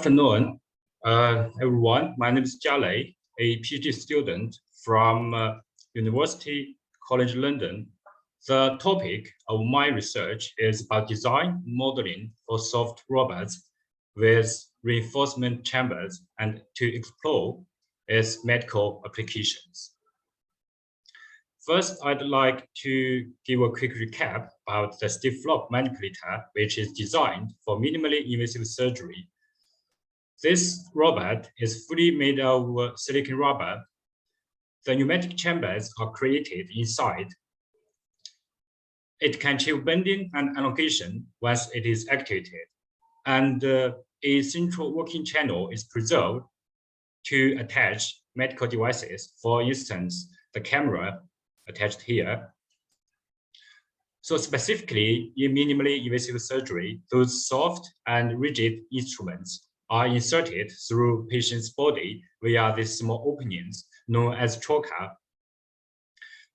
afternoon, everyone. My name is Jialei, a PhD student from University College London. The topic of my research is about design modeling for soft robots with reinforcement chambers and to explore its medical applications. First, I'd like to give a quick recap about the stiff flop manipulator, which is designed for minimally invasive surgery. This robot is fully made of silicon rubber. The pneumatic chambers are created inside. It can achieve bending and elongation once it is activated, and a central working channel is preserved to attach medical devices, for instance, the camera attached here. So specifically, in minimally invasive surgery, those soft and rigid instruments are inserted through patient's body via these small openings known as trocar.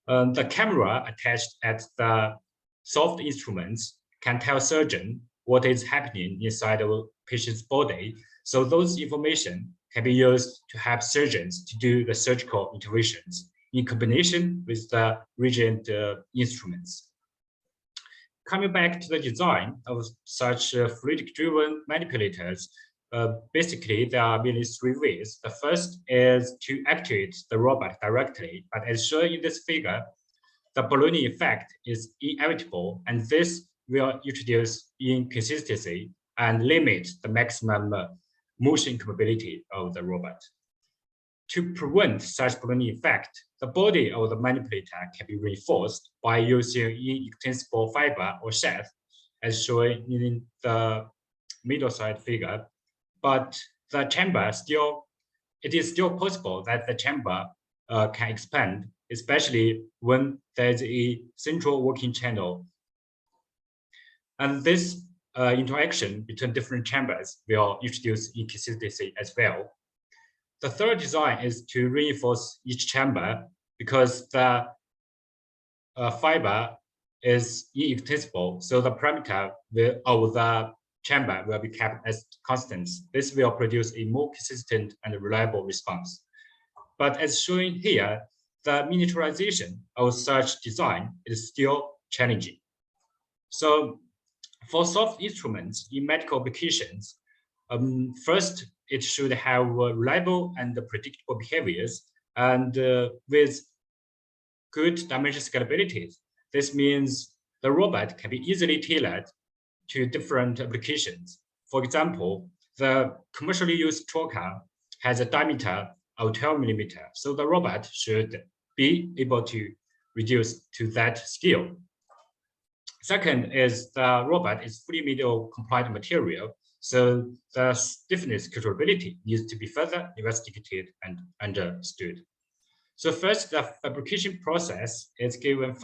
The camera attached at the soft instruments can tell surgeon what is happening inside the patient's body. So those information can be used to help surgeons to do the surgical interventions in combination with the rigid instruments. Coming back to the design of such fluidic-driven manipulators, basically there are mainly three ways. The first is to activate the robot directly, but as shown in this figure, the ballooning effect is inevitable, and this will introduce inconsistency and limit the maximum motion capability of the robot. To prevent such ballooning effect, the body of the manipulator can be reinforced by using inextensible fiber or sheath, as shown in the middle side figure. But the chamber it is still possible that the chamber can expand, especially when there's a central working channel. And this interaction between different chambers will introduce inconsistency as well. The third design is to reinforce each chamber because the fiber is inextensible, so the parameter of the chamber will be kept as constants. This will produce a more consistent and reliable response. But as shown here, the miniaturization of such design is still challenging. So for soft instruments in medical applications, first, it should have reliable and predictable behaviors and with good dimension scalability. This means the robot can be easily tailored to different applications. For example, the commercially used trocar has a diameter of 12 millimeters, so the robot should be able to reduce to that scale. Second is the robot is fully made of compliant material, so the stiffness controllability needs to be further investigated and understood. So first, the fabrication process is given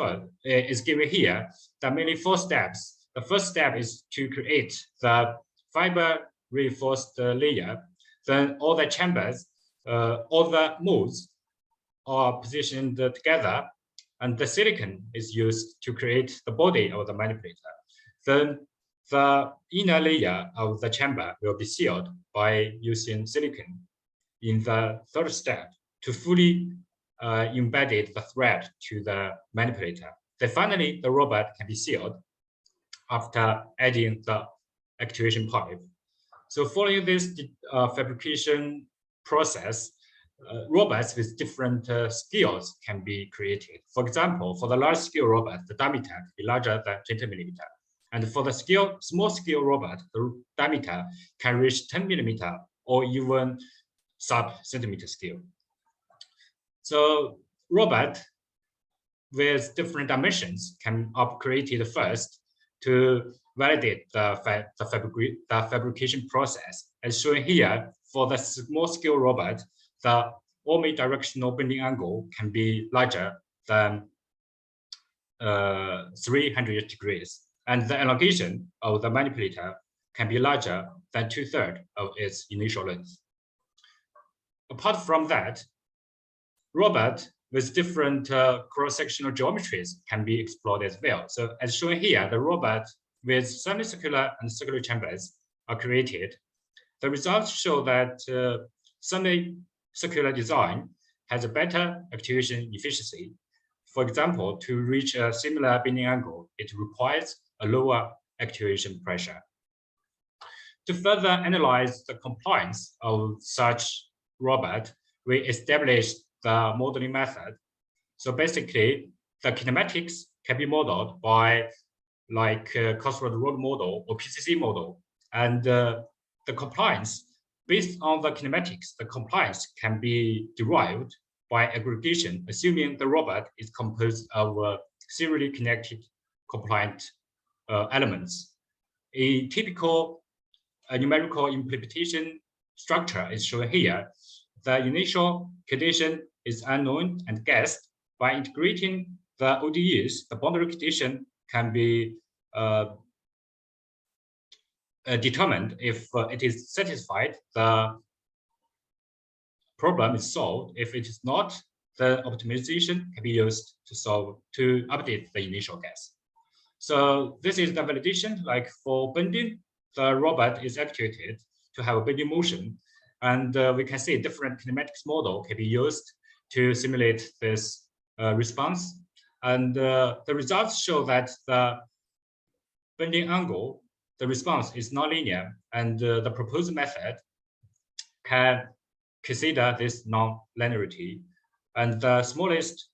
here. There are mainly 4 steps. The first step is to create the fiber reinforced layer. Then all the chambers, all the molds are positioned together, and the silicon is used to create the body of the manipulator. Then the inner layer of the chamber will be sealed by using silicon in the third step to fully embed the thread to the manipulator. Then finally, the robot can be sealed after adding the activation pipe. So following this fabrication process, robots with different scales can be created. For example, for the large scale robot, the diameter can be larger than 20 millimeters. And for the small scale robot, the diameter can reach 10 millimeters or even sub-centimeter scale. So robot with different dimensions can be created first to validate the fabrication process. As shown here, for the small scale robot, the omnidirectional bending angle can be larger than 300 degrees. And the elongation of the manipulator can be larger than 2/3 of its initial length. Apart from that, robot with different cross-sectional geometries can be explored as well. So as shown here, the robot with semicircular and circular chambers are created. The results show that semi-circular design has a better actuation efficiency. For example, to reach a similar bending angle, it requires a lower actuation pressure. To further analyze the compliance of such robot, we established the modeling method. So basically, the kinematics can be modeled by like crossroad road model or PCC model, and the compliance based on the kinematics, the compliance can be derived by aggregation, assuming the robot is composed of serially connected compliant elements. A typical numerical implementation structure is shown here. The initial condition is unknown and guessed. By integrating the ODEs, the boundary condition can be determined. If it is satisfied, the problem is solved. If it is not, the optimization can be used to update the initial guess. So this is the validation. Like for bending, the robot is actuated to have a bending motion, and we can see different kinematics model can be used to simulate this response. And the results show that the bending angle, the response is nonlinear, and the proposed method can consider this non-linearity. And the smallest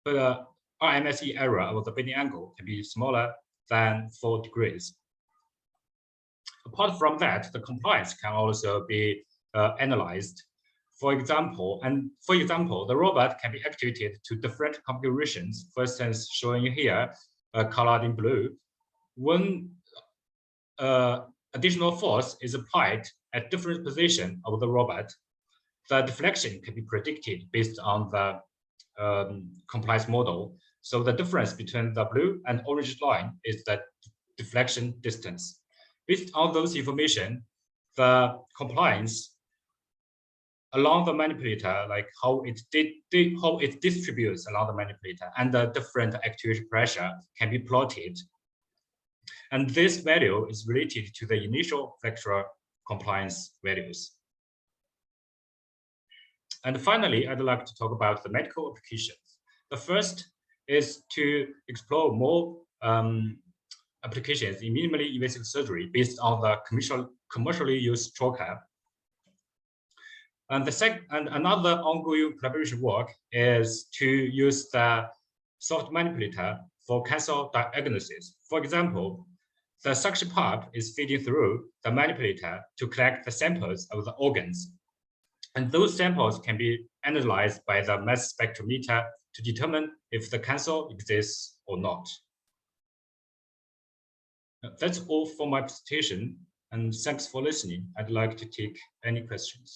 RMSE error of the bending angle can be smaller than 4 degrees. Apart from that, the compliance can also be analyzed. For example, the robot can be actuated to different configurations. For instance, showing here, colored in blue. When additional force is applied at different position of the robot, the deflection can be predicted based on the compliance model. So the difference between the blue and orange line is the deflection distance. Based on those information, the compliance along the manipulator, like how it distributes along the manipulator, and the different actuation pressure can be plotted. And this value is related to the initial flexural compliance values. And finally, I'd like to talk about the medical applications. The first is to explore more applications in minimally invasive surgery based on the commercially used trocar. And another ongoing collaboration work is to use the soft manipulator for cancer diagnosis. For example, the suction pump is feeding through the manipulator to collect the samples of the organs. And those samples can be analyzed by the mass spectrometer to determine if the cancer exists or not. That's all for my presentation, and thanks for listening. I'd like to take any questions.